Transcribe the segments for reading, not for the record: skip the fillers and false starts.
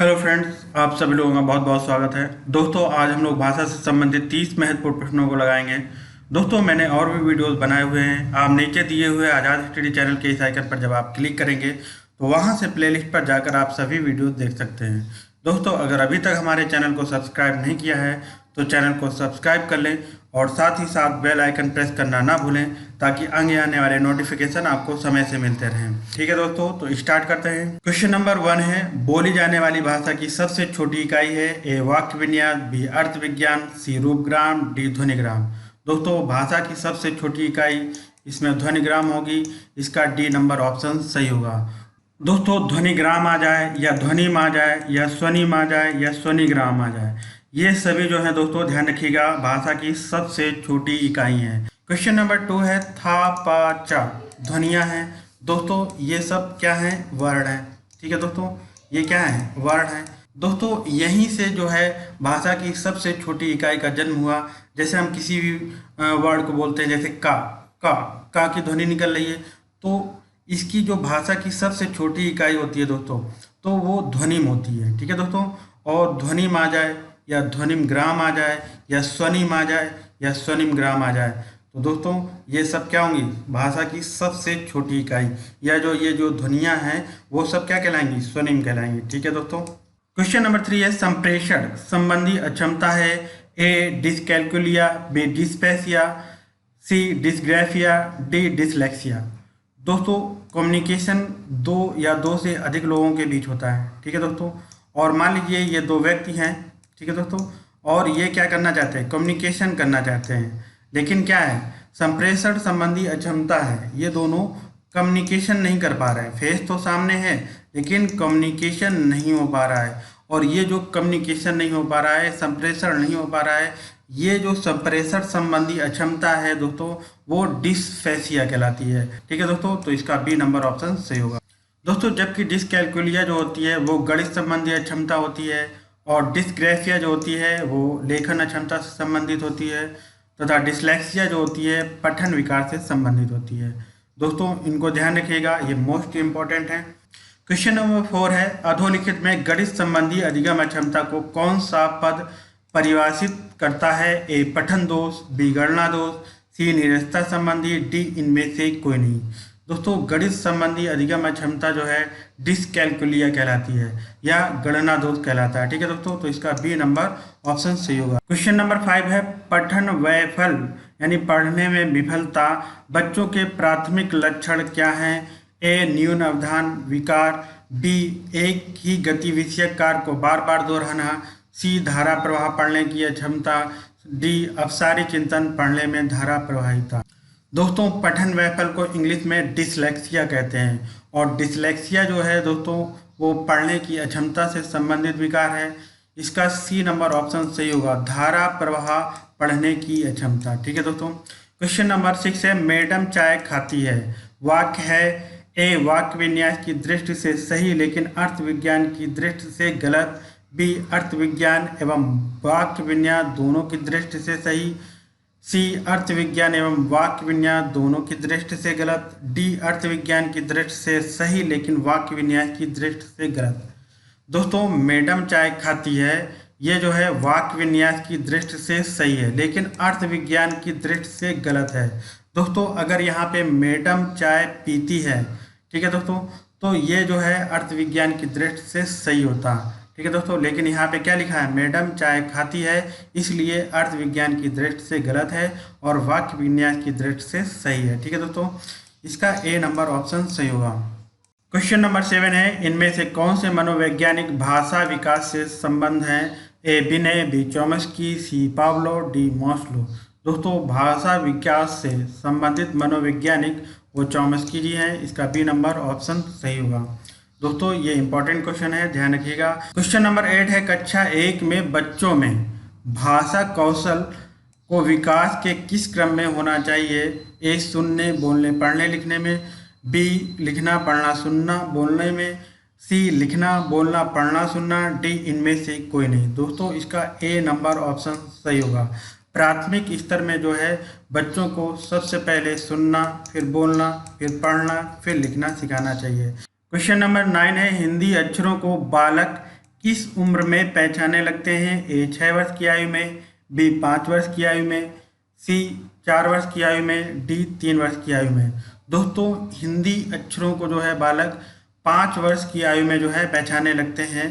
Hello friends, आप सभी लोगों का बहुत बहुत स्वागत है। दोस्तों, आज हम लोग भाषा से संबंधित 30 महत्वपूर्ण प्रश्नों को लगाएंगे। दोस्तों, मैंने और भी वीडियोस बनाए हुए हैं। आप नीचे दिए हुए आज़ाद स्टडी चैनल के इस आइकन पर जब आप क्लिक करेंगे तो वहां से प्लेलिस्ट पर जाकर आप सभी वीडियोस देख सकते हैं। दोस्तों, अगर अभी तक हमारे चैनल को सब्सक्राइब नहीं किया है तो चैनल को सब्सक्राइब कर लें और साथ ही साथ बेल आइकन प्रेस करना ना भूलें ताकि आगे आने वाले नोटिफिकेशन आपको समय से मिलते रहें। ठीक है दोस्तों, तो स्टार्ट करते हैं। क्वेश्चन नंबर 1 है, बोली जाने वाली भाषा की सबसे छोटी इकाई है। ए वाक्य विन्यास, बी अर्थ विज्ञान, सी रूपग्राम, डी ध्वनिग्राम। दोस्तों, भाषा की सबसे छोटी इकाई इसमें ध्वनिग्राम होगी। इसका डी नंबर ऑप्शन सही होगा। दोस्तों, ध्वनिग्राम आ जाए या ध्वनिम आ जाए या स्वनिम आ जाए या स्वनिग्राम आ जाए, ये सभी जो है दोस्तों ध्यान रखिएगा, भाषा की सबसे छोटी इकाई है। क्वेश्चन नंबर 2 है, था पा चा ध्वनियाँ हैं। दोस्तों, ये सब क्या है? वर्ण है। ठीक है दोस्तों, ये क्या है? वर्ण है। दोस्तों, यहीं से जो है भाषा की सबसे छोटी इकाई का जन्म हुआ। जैसे हम किसी भी वर्ड को बोलते हैं, जैसे का की ध्वनि निकल रही है, तो इसकी जो भाषा की सबसे छोटी इकाई होती है दोस्तों, तो वो ध्वनिम होती है। ठीक है दोस्तों, और ध्वनिम आ जाए या ध्वनिम ग्राम आ जाए या स्वनिम आ जाए या स्वनिम ग्राम आ जाए, तो दोस्तों ये सब क्या होंगी? भाषा की सबसे छोटी इकाई, या ये जो ध्वनियाँ हैं वो सब क्या कहलाएंगी? स्वनिम कहलाएंगी। ठीक है दोस्तों। क्वेश्चन नंबर 3 है, संप्रेषण संबंधी अक्षमता है। ए डिसकैलकुलिया, बी डिस्पेसिया, सी डिसग्राफिया, डी डिसलेक्सिया। दोस्तों, कम्युनिकेशन दो या दो से अधिक लोगों के बीच होता है। ठीक है दोस्तों, और मान लीजिए ये दो व्यक्ति हैं। ठीक है दोस्तों, और ये क्या करना चाहते हैं? कम्युनिकेशन करना चाहते हैं, लेकिन क्या है? संप्रेषण संबंधी अक्षमता है। ये दोनों कम्युनिकेशन नहीं कर पा रहे हैं। फेस तो सामने है लेकिन कम्युनिकेशन नहीं हो पा रहा है। और ये जो कम्युनिकेशन नहीं हो पा रहा है, संप्रेषण नहीं हो पा रहा है, ये जो संप्रेषण संबंधी अक्षमता है दोस्तों, वो डिसफेसिया कहलाती है। ठीक है दोस्तों, तो इसका बी नंबर ऑप्शन सही होगा। दोस्तों, जबकि डिसकैलकुलिया जो होती है वो गणित संबंधी अक्षमता होती है, और डिस्ग्राफिया जो होती है वो लेखन अक्षमता से संबंधित होती है, तथा डिसलेक्सिया जो होती है पठन विकार से संबंधित होती है। दोस्तों, इनको ध्यान रखिएगा, ये मोस्ट इंपॉर्टेंट है। क्वेश्चन नंबर 4 है, अधोलिखित में गणित संबंधी अधिगम अक्षमता को कौन सा पद परिभाषित करता है? ए पठन दोष, बी गणना दोष, सी निरस्ता संबंधी, डी इनमें से कोई नहीं। दोस्तों, गणित संबंधी अधिगम अक्षमता जो है डिसकैलकुलिया कहलाती है या गणना दोष कहलाता है। ठीक है दोस्तों, तो इसका बी नंबर ऑप्शन सही होगा। क्वेश्चन नंबर 5 है, पठन वैफल यानी पढ़ने में विफलता बच्चों के प्राथमिक लक्षण क्या हैं? ए न्यून अवधान विकार, बी एक ही गति विषयक कार्य को बार बार दोहराना, सी धारा प्रवाह पढ़ने की अक्षमता, डी अपसारी चिंतन पढ़ने में धारा प्रवाहिता। दोस्तों, पठन वैफल्य को इंग्लिश में डिसलेक्सिया कहते हैं, और डिसलेक्सिया जो है दोस्तों वो पढ़ने की अक्षमता से संबंधित विकार है। इसका सी नंबर ऑप्शन सही होगा, धारा प्रवाह पढ़ने की अक्षमता। ठीक है दोस्तों। क्वेश्चन नंबर 6 है, मैडम चाय खाती है। वाक्य है, ए वाक्य विन्यास की दृष्टि से सही लेकिन अर्थ विज्ञान की दृष्टि से गलत, बी अर्थ विज्ञान एवं वाक्य विन्यास दोनों की दृष्टि से सही, सी अर्थ विज्ञान एवं वाक्य विन्यास दोनों की दृष्टि से गलत, डी अर्थ विज्ञान की दृष्टि से सही लेकिन वाक्य विन्यास की दृष्टि से गलत। दोस्तों, मैडम चाय खाती है, ये जो है वाक्य विन्यास की दृष्टि से सही है लेकिन अर्थ विज्ञान की दृष्टि से गलत है। दोस्तों, अगर यहाँ पे मैडम चाय पीती है, ठीक है दोस्तों, तो ये जो है अर्थ विज्ञान की दृष्टि से सही होता। ठीक है दोस्तों, लेकिन यहाँ पे क्या लिखा है? मैडम चाय खाती है, इसलिए अर्थ विज्ञान की दृष्टि से गलत है और वाक्य विन्यास की दृष्टि से सही है। ठीक है दोस्तों, इसका ए नंबर ऑप्शन सही होगा। क्वेश्चन नंबर 7 है, इनमें से कौन से मनोवैज्ञानिक भाषा विकास से संबंध हैं? ए विनय, बी चॉम्स्की, सी पावलो, डी मास्लो। दोस्तों, भाषा विकास से संबंधित मनोवैज्ञानिक वो चॉम्स्की जी हैं। इसका बी नंबर ऑप्शन सही होगा। दोस्तों, ये इंपॉर्टेंट क्वेश्चन है, ध्यान रखिएगा। क्वेश्चन नंबर 8 है, कक्षा 1 में बच्चों में भाषा कौशल को विकास के किस क्रम में होना चाहिए? ए सुनने बोलने पढ़ने लिखने में, बी लिखना पढ़ना सुनना बोलने में, सी लिखना बोलना पढ़ना सुनना, डी इनमें से कोई नहीं। दोस्तों, इसका ए नंबर ऑप्शन सही होगा। प्राथमिक स्तर में जो है बच्चों को सबसे पहले सुनना, फिर बोलना, फिर पढ़ना, फिर लिखना सिखाना चाहिए। क्वेश्चन नंबर 9 है, हिंदी अक्षरों को बालक किस उम्र में पहचाने लगते हैं? ए 6 वर्ष की आयु में, बी 5 वर्ष की आयु में, सी 4 वर्ष की आयु में, डी 3 वर्ष की आयु में। दोस्तों हिंदी अक्षरों को जो है बालक 5 वर्ष की आयु में जो है पहचाने लगते हैं।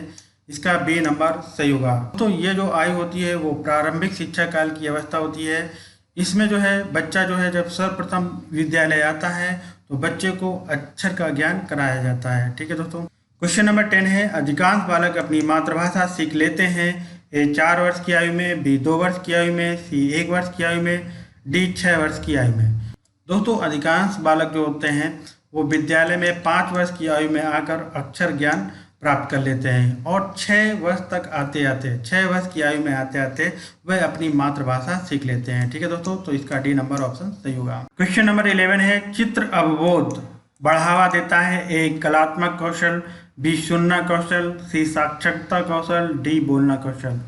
इसका बी नंबर सही होगा। तो ये जो आयु होती है वो प्रारंभिक शिक्षा काल की अवस्था होती है। इसमें जो है बच्चा जो है जब सर्वप्रथम विद्यालय आता है तो बच्चे को अक्षर का ज्ञान कराया जाता है। ठीक है दोस्तों। क्वेश्चन नंबर 10 है, अधिकांश बालक अपनी मातृभाषा सीख लेते हैं। ए 4 वर्ष की आयु में, बी 2 वर्ष की आयु में, सी 1 वर्ष की आयु में, डी 6 वर्ष की आयु में। दोस्तों अधिकांश बालक जो होते हैं वो विद्यालय में 5 वर्ष की आयु में आकर अक्षर ज्ञान प्राप्त कर लेते हैं और 6 वर्ष तक आते आते 6 वर्ष की आयु में आते आते वह अपनी मातृभाषा सीख लेते हैं। ठीक है दोस्तों, तो इसका डी नंबर ऑप्शन सही होगा। क्वेश्चन नंबर 11 है, चित्र अवबोध बढ़ावा देता है। ए कलात्मक कौशल, बी सुनना कौशल, सी साक्षरता कौशल, डी बोलना कौशल।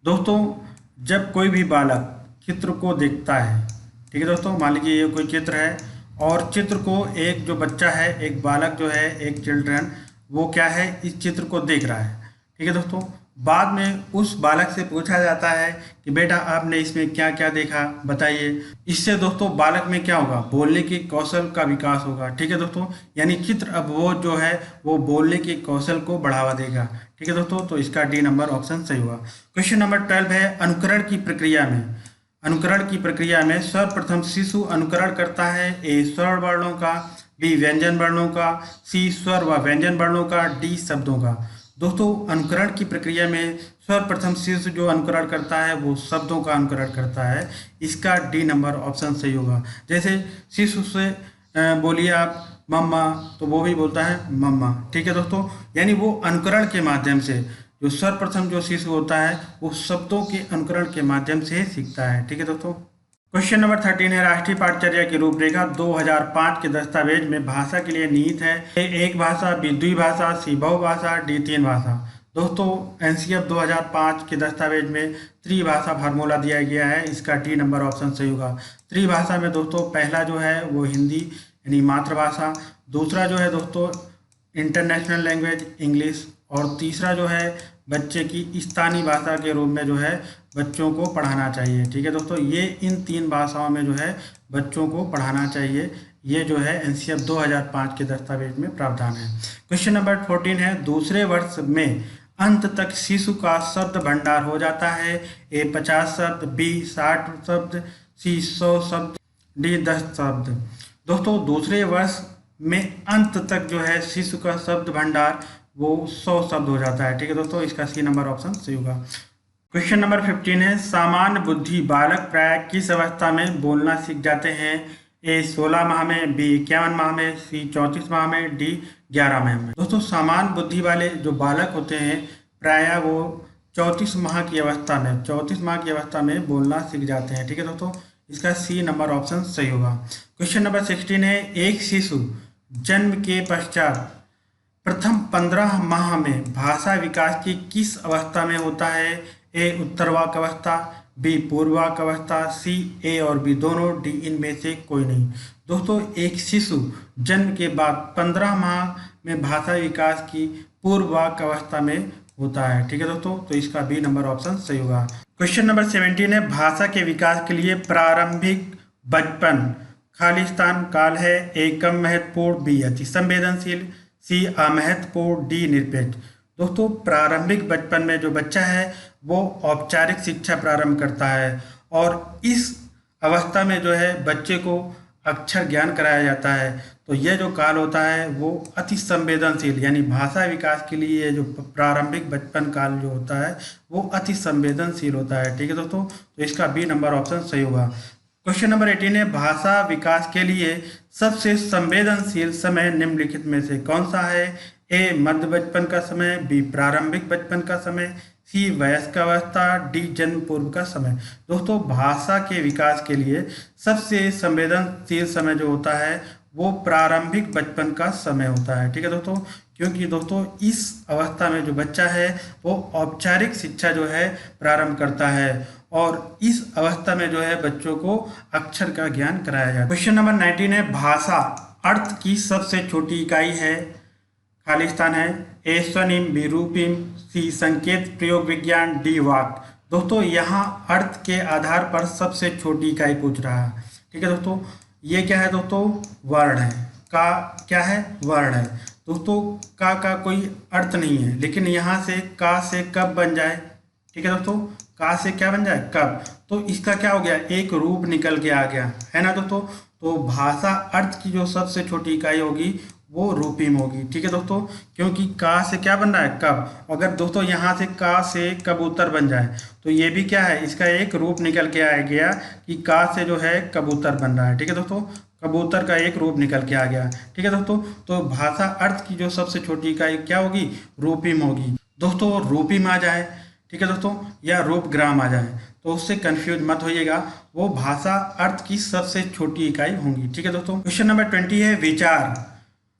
दोस्तों जब कोई भी बालक चित्र को देखता है, ठीक है दोस्तों, मान लीजिए ये कोई चित्र है और चित्र को एक जो बच्चा है, एक बालक जो है, एक चिल्ड्रन, वो क्या है इस चित्र को देख रहा है। ठीक है दोस्तों, बाद में उस बालक से पूछा जाता है कि बेटा आपने इसमें क्या क्या देखा बताइए। इससे दोस्तों बालक में क्या होगा, बोलने के कौशल का विकास होगा। ठीक है दोस्तों, यानी चित्र अवबोध जो है वो बोलने के कौशल को बढ़ावा देगा। ठीक है दोस्तों, तो इसका डी नंबर ऑप्शन सही होगा। क्वेश्चन नंबर 12 है, अनुकरण की प्रक्रिया में सर्वप्रथम शिशु अनुकरण करता है। ए स्वर वर्णों का, बी व्यंजन वर्णों का, सी स्वर व व्यंजन वर्णों का, डी शब्दों का। दोस्तों अनुकरण की प्रक्रिया में सर्वप्रथम शिशु जो अनुकरण करता है वो शब्दों का अनुकरण करता है। इसका डी नंबर ऑप्शन सही होगा। जैसे शिशु से बोलिए आप मम्मा, तो वो भी बोलता है मम्मा। ठीक है दोस्तों, यानी वो अनुकरण के माध्यम से, जो सर्वप्रथम जो शिशु होता है वो शब्दों के अनुकरण के माध्यम से सीखता है। ठीक है दोस्तों। क्वेश्चन नंबर 13 है, राष्ट्रीय पाठचर्या की रूपरेखा 2005 के दस्तावेज में भाषा के लिए निहित है। ए एक भाषा, बी द्विभाषा, सी बहुभाषा, डी 3 भाषा। दोस्तों एनसीएफ 2005 के दस्तावेज में त्रिभाषा फार्मूला दिया गया है। इसका डी नंबर ऑप्शन सही होगा। त्रिभाषा में दोस्तों पहला जो है वो हिंदी यानी मातृभाषा, दूसरा जो है दोस्तों इंटरनेशनल लैंग्वेज इंग्लिश, और तीसरा जो है बच्चे की स्थानीय भाषा के रूप में जो है बच्चों को पढ़ाना चाहिए। ठीक है दोस्तों, ये इन 3 भाषाओं में जो है बच्चों को पढ़ाना चाहिए। ये जो है एनसीएफ 2005 के दस्तावेज में प्रावधान है। क्वेश्चन नंबर 14 है, दूसरे वर्ष में अंत तक शिशु का शब्द भंडार हो जाता है। ए 50 शब्द, बी 60 शब्द, सी 100 शब्द, डी 10 शब्द। दोस्तों दूसरे वर्ष में अंत तक जो है शिशु का शब्द भंडार वो 100 शब्द हो जाता है। ठीक है दोस्तों, इसका सी नंबर ऑप्शन सही होगा। क्वेश्चन नंबर 15 है, सामान्य बुद्धि बालक प्राय किस अवस्था में बोलना सीख जाते हैं। ए 16 माह में, बी 51 माह में, सी 34 माह में, डी 11 माह में। दोस्तों सामान्य बुद्धि वाले जो बालक होते हैं प्राय वो 34 माह की अवस्था में बोलना सीख जाते हैं। ठीक है दोस्तों, इसका सी नंबर ऑप्शन सही होगा। क्वेश्चन नंबर 16 है, एक शिशु जन्म के पश्चात प्रथम 15 माह में भाषा विकास की किस अवस्था में होता है। ए उत्तरवाक अवस्था, बी पूर्ववाक अवस्था, सी ए और बी दोनों, डी इनमें से कोई नहीं। दोस्तों एक शिशु जन्म के बाद 15 माह में भाषा विकास की पूर्ववाक अवस्था में होता है। ठीक है दोस्तों, तो इसका बी नंबर ऑप्शन सही होगा। क्वेश्चन नंबर 17 है, भाषा के विकास के लिए प्रारंभिक बचपन खाली स्थान काल है। ए कम महत्वपूर्ण, बी अति संवेदनशील, सी अमहत्वपूर्ण, डी निरपेक्ष। दोस्तों प्रारंभिक बचपन में जो बच्चा है वो औपचारिक शिक्षा प्रारंभ करता है और इस अवस्था में जो है बच्चे को अक्षर ज्ञान कराया जाता है। तो यह जो काल होता है वो अति संवेदनशील, यानी भाषा विकास के लिए जो प्रारंभिक बचपन काल जो होता है वो अति संवेदनशील होता है। ठीक है दोस्तों, तो इसका बी नंबर ऑप्शन सही होगा। क्वेश्चन नंबर 18 है, भाषा विकास के लिए सबसे संवेदनशील समय निम्नलिखित में से कौन सा है। ए मध्य बचपन का समय, बी प्रारंभिक बचपन का समय, सी वयस्क अवस्था, डी जन्म पूर्व का समय। दोस्तों भाषा के विकास के लिए सबसे संवेदनशील समय जो होता है वो प्रारंभिक बचपन का समय होता है। ठीक है दोस्तों, क्योंकि दोस्तों इस अवस्था में जो बच्चा है वो औपचारिक शिक्षा जो है प्रारंभ करता है और इस अवस्था में जो है बच्चों को अक्षर का ज्ञान कराया जाता है। क्वेश्चन नंबर 19 है, भाषा अर्थ की सबसे छोटी इकाई है। खालिस्तान है, ए स्वनिम, बी रूपिम, सी संकेत प्रयोग विज्ञान, डी वाक। दोस्तों यहाँ अर्थ के आधार पर सबसे छोटी इकाई पूछ रहा है। ठीक है दोस्तों, ये क्या है दोस्तों, वर्ण है। का क्या है, वर्ण है दोस्तों। का कोई अर्थ नहीं है, लेकिन यहाँ से का से कब बन जाए। ठीक है दोस्तों, का से क्या बन जाए, कब। तो इसका क्या हो गया, एक रूप निकल के आ गया है ना दोस्तों। तो भाषा अर्थ की जो सबसे छोटी इकाई होगी वो रूपिम होगी। ठीक है दोस्तों, क्योंकि का से क्या बन रहा है, कब। अगर दोस्तों यहाँ से का से कबूतर बन जाए तो ये भी क्या है, इसका एक रूप निकल के आ गया कि का से जो है कबूतर बन रहा है। ठीक है दोस्तों, कबूतर का एक रूप निकल के आ गया। ठीक है दोस्तों, तो भाषा अर्थ की जो सबसे छोटी इकाई क्या होगी, रूपिम होगी। दोस्तों रूपिम आ जाए, ठीक है दोस्तों, या रूपग्राम आ जाए तो उससे कंफ्यूज मत होइएगा, वो भाषा अर्थ की सबसे छोटी इकाई होंगी। ठीक है दोस्तों, क्वेश्चन नंबर 20 है, विचार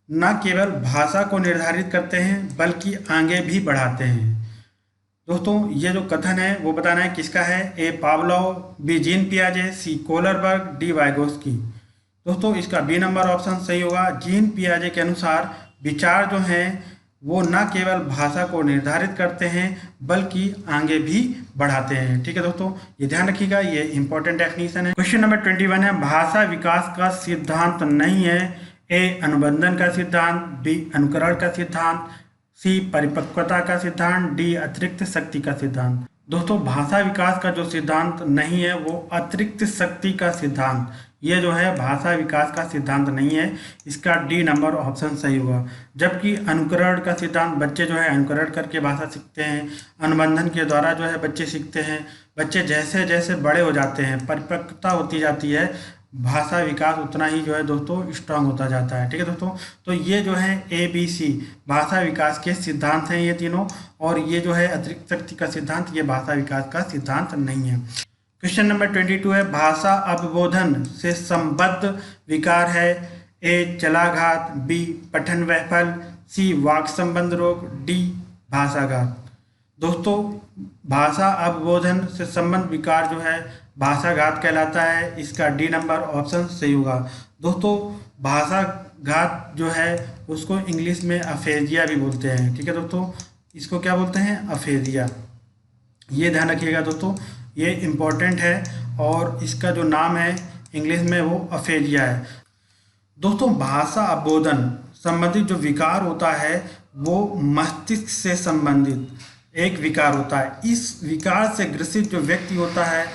न केवल भाषा को निर्धारित करते हैं बल्कि आगे भी बढ़ाते हैं। दोस्तों ये जो कथन है वो बताना है किसका है, ए पावलोव, बी जीन पियाजे, सी कोलरबर्ग, डी वाइगोस्की। दोस्तों इसका बी नंबर ऑप्शन सही होगा। जीन पियाजे के अनुसार विचार जो हैं वो न केवल भाषा को निर्धारित करते हैं बल्कि आगे भी बढ़ाते हैं। ठीक है दोस्तों, ये ध्यान रखिएगा, ये इंपॉर्टेंट डेफिनेशन है। क्वेश्चन नंबर 21 है, भाषा विकास का सिद्धांत नहीं है, ए अनुबंधन का सिद्धांत, बी अनुकरण का सिद्धांत, सी परिपक्वता का सिद्धांत, डी अतिरिक्त शक्ति का सिद्धांत। दोस्तों भाषा विकास का जो सिद्धांत नहीं है वो अतिरिक्त शक्ति का सिद्धांत, ये जो है भाषा विकास का सिद्धांत नहीं है, इसका डी नंबर ऑप्शन सही होगा। जबकि अनुकरण का सिद्धांत, बच्चे जो है अनुकरण करके भाषा सीखते हैं, अनुबंधन के द्वारा जो है बच्चे सीखते हैं। बच्चे जैसे जैसे बड़े हो जाते हैं, परिपक्वता होती जाती है, भाषा विकास उतना ही जो है दोस्तों स्ट्रांग होता जाता है। ठीक है दोस्तों, तो ये जो है ABC भाषा विकास के सिद्धांत हैं ये तीनों, और ये जो है अतिरिक्त शक्ति का सिद्धांत ये भाषा विकास का सिद्धांत नहीं है। क्वेश्चन नंबर 22 है, भाषा अवबोधन से संबद्ध विकार है, ए चलाघात, बी पठन वैफल, सी वाक संबंध रोग, डी भाषाघात। दोस्तों भाषा अवबोधन से संबंध विकार जो है भाषाघात कहलाता है, इसका डी नंबर ऑप्शन सही होगा। दोस्तों भाषाघात जो है उसको इंग्लिश में अफेजिया भी बोलते हैं। ठीक है दोस्तों, इसको क्या बोलते हैं, अफेजिया। ये ध्यान रखिएगा दोस्तों, ये इम्पोर्टेंट है और इसका जो नाम है इंग्लिश में वो अफेजिया है। दोस्तों भाषा अवबोधन संबंधित जो विकार होता है वो मस्तिष्क से संबंधित एक विकार होता है। इस विकार से ग्रसित जो व्यक्ति होता है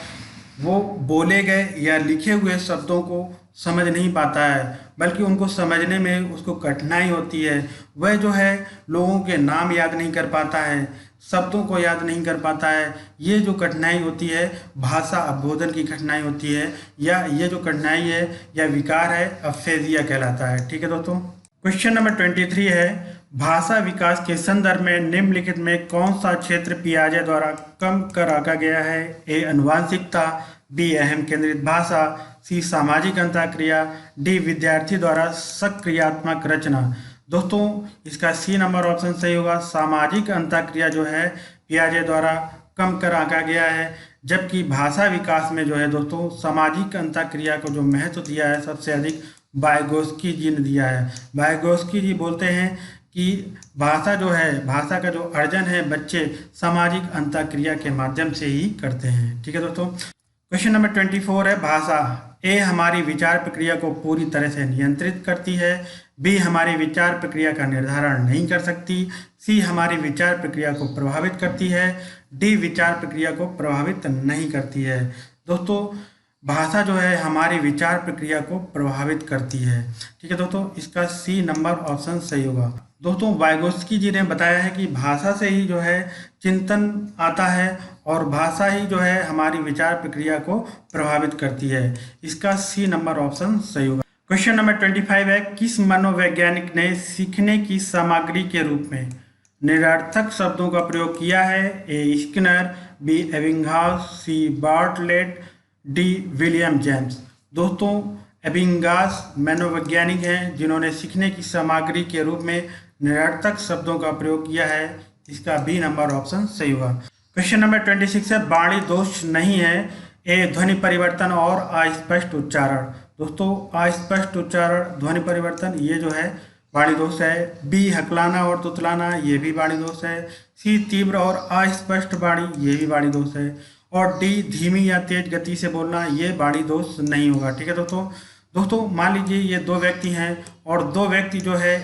वो बोले गए या लिखे हुए शब्दों को समझ नहीं पाता है, बल्कि उनको समझने में उसको कठिनाई होती है। वह जो है लोगों के नाम याद नहीं कर पाता है, शब्दों को याद नहीं कर पाता है। ये जो कठिनाई होती है भाषा अवबोधन की कठिनाई होती है, या ये जो कठिनाई है या विकार है अफेजिया कहलाता है। ठीक है दोस्तों, क्वेश्चन नंबर 23 है, भाषा विकास के संदर्भ में निम्नलिखित में कौन सा क्षेत्र पियाजे द्वारा कम कर आंका गया है, ए अनुवांशिकता, बी अहम केंद्रित भाषा, सी सामाजिक अंतःक्रिया, डी विद्यार्थी द्वारा सक्रियात्मक रचना। दोस्तों इसका सी नंबर ऑप्शन सही होगा। सामाजिक अंतःक्रिया जो है पियाजे द्वारा कम कर आंका गया है, जबकि भाषा विकास में जो है दोस्तों सामाजिक अंतःक्रिया को जो महत्व दिया है सबसे अधिक वाइगोस्की जी ने दिया है। वाइगोस्की जी बोलते हैं कि भाषा जो है, भाषा का जो अर्जन है बच्चे सामाजिक अंतःक्रिया के माध्यम से ही करते हैं। ठीक है दोस्तों, क्वेश्चन नंबर 24 है, भाषा ए हमारी विचार प्रक्रिया को पूरी तरह से नियंत्रित करती है, बी हमारी विचार प्रक्रिया का निर्धारण नहीं कर सकती, सी हमारी विचार प्रक्रिया को प्रभावित करती है, डी विचार प्रक्रिया को प्रभावित नहीं करती है। दोस्तों भाषा जो है हमारी विचार प्रक्रिया को प्रभावित करती है। ठीक है दोस्तों, इसका सी नंबर ऑप्शन सही होगा। दोस्तों वाइगोस्की जी ने बताया है कि भाषा से ही जो है चिंतन आता है और भाषा ही जो है हमारी विचार प्रक्रिया को प्रभावित करती है, इसका सी नंबर ऑप्शन सही होगा। क्वेश्चन नंबर 25 है, किस मनोवैज्ञानिक ने सीखने की सामग्री के रूप में निरर्थक शब्दों का प्रयोग किया है, ए स्किनर, बी एबिंगहाउस, सी बार्टलेट, डी विलियम जेम्स। दोस्तों एबिंगहाउस मनोवैज्ञानिक हैं जिन्होंने सीखने की सामग्री के रूप में निरर्थक शब्दों का प्रयोग किया है, इसका बी नंबर ऑप्शन सही होगा। क्वेश्चन नंबर 26 है, वाणी दोष नहीं है, ए ध्वनि परिवर्तन और अस्पष्ट उच्चारण। दोस्तों अस्पष्ट उच्चारण ध्वनि परिवर्तन ये जो है वाणी दोष है। बी हकलाना और तुतलाना, ये भी वाणी दोष है। सी तीव्र और अस्पष्ट वाणी, ये भी वाणी दोष है। और डी धीमी या तेज गति से बोलना, ये वाणी दोष नहीं होगा। ठीक है दोस्तों मान लीजिए ये दो व्यक्ति हैं और दो व्यक्ति जो है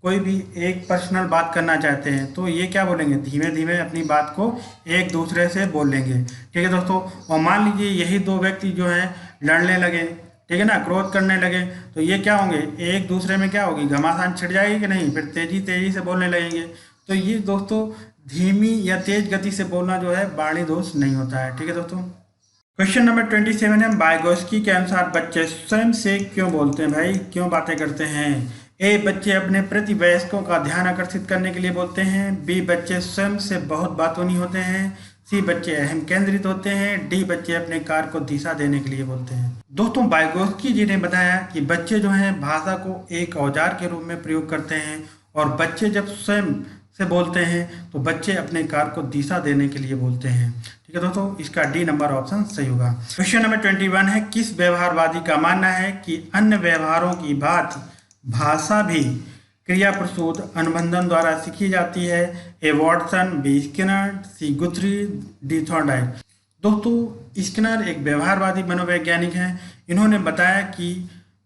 कोई भी एक पर्सनल बात करना चाहते हैं, तो ये क्या बोलेंगे, धीमे धीमे अपनी बात को एक दूसरे से बोल लेंगे। ठीक है दोस्तों, और मान लीजिए यही दो व्यक्ति जो हैं लड़ने लगे, ठीक है ना, क्रोध करने लगे, तो ये क्या होंगे, एक दूसरे में क्या होगी, घमासान छिड़ जाएगी कि नहीं, फिर तेजी तेजी से बोलने लगेंगे। तो ये दोस्तों धीमी या तेज गति से बोलना जो है वाणी दोष नहीं होता है। ठीक है दोस्तों, क्वेश्चन नंबर 27 है, वाइगोस्की के अनुसार बच्चे स्वयं से क्यों बोलते हैं, भाई क्यों बातें करते हैं। ए बच्चे अपने प्रति वयस्कों का ध्यान आकर्षित करने के लिए बोलते हैं। बी बच्चे स्वयं से बहुत बातूनी होते हैं। सी बच्चे अहम केंद्रित होते हैं। डी बच्चे अपने कार्य को दिशा देने के लिए बोलते हैं। दोस्तों वाइगोस्की जी ने बताया कि बच्चे जो हैं भाषा को एक औजार के रूप में प्रयोग करते हैं और बच्चे जब स्वयं से बोलते हैं तो बच्चे अपने कार्य को दिशा देने के लिए बोलते हैं। ठीक है दोस्तों, इसका डी नंबर ऑप्शन सही होगा। क्वेश्चन नंबर 21 है, किस व्यवहारवादी का मानना है कि अन्य व्यवहारों की भांति भाषा भी क्रिया प्रसूत अनुबंधन द्वारा सीखी जाती है। ए वॉटसन, बी स्किनर, सी गुथरी, डी थॉर्नडाइक। दोस्तों स्किनर एक व्यवहारवादी मनोवैज्ञानिक हैं। इन्होंने बताया कि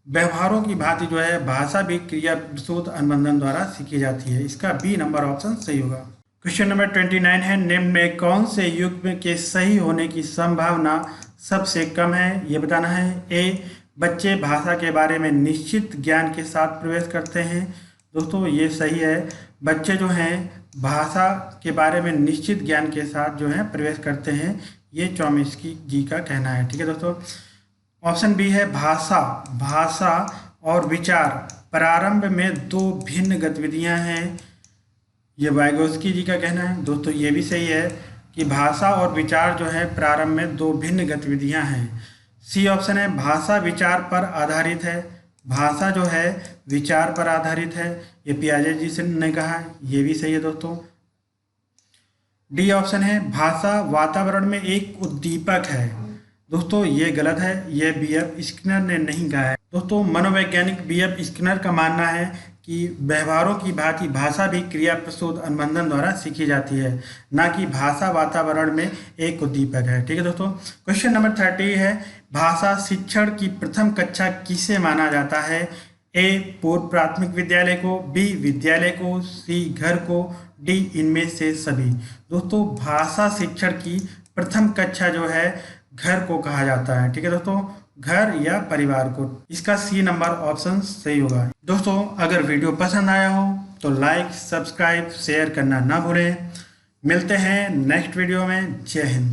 व्यवहारों की भांति जो है भाषा भी क्रिया प्रसूत अनुबंधन द्वारा सीखी जाती है। इसका बी नंबर ऑप्शन सही होगा। क्वेश्चन नंबर 29 है, निम्न में कौन से युग्म के सही होने की संभावना सबसे कम है, ये बताना है। ए बच्चे भाषा के बारे में निश्चित ज्ञान के साथ प्रवेश करते हैं। दोस्तों ये सही है, बच्चे जो हैं भाषा के बारे में निश्चित ज्ञान के साथ जो है प्रवेश करते हैं, ये चौमिस्की जी का कहना है। ठीक है दोस्तों, ऑप्शन बी है, भाषा और विचार प्रारंभ में दो भिन्न गतिविधियां हैं, ये वाइगोस्की जी का कहना है। दोस्तों ये भी सही है कि भाषा और विचार जो है प्रारंभ में दो भिन्न गतिविधियां हैं। सी ऑप्शन है, भाषा विचार पर आधारित है, भाषा जो है विचार पर आधारित है, ये पियाजे जी से ने कहा, ये भी सही है दोस्तों। डी ऑप्शन है, भाषा वातावरण में एक उद्दीपक है। दोस्तों ये गलत है, ये बी.एफ. स्किनर ने नहीं कहा है। दोस्तों मनोवैज्ञानिक बी.एफ. स्किनर का मानना है कि व्यवहारों की भांति भाषा भी क्रिया प्रसूत अनुबंधन द्वारा सीखी जाती है, ना कि भाषा वातावरण में एक उद्दीपक है। ठीक है दोस्तों, क्वेश्चन नंबर 30 है, भाषा शिक्षण की प्रथम कक्षा किसे माना जाता है। ए पूर्व प्राथमिक विद्यालय को, बी विद्यालय को, सी घर को, डी इनमें से सभी। दोस्तों भाषा शिक्षण की प्रथम कक्षा जो है घर को कहा जाता है। ठीक है दोस्तों, घर या परिवार को, इसका सी नंबर ऑप्शन सही होगा। दोस्तों अगर वीडियो पसंद आया हो तो लाइक, सब्सक्राइब, शेयर करना ना भूलें। मिलते हैं नेक्स्ट वीडियो में। जय हिंद।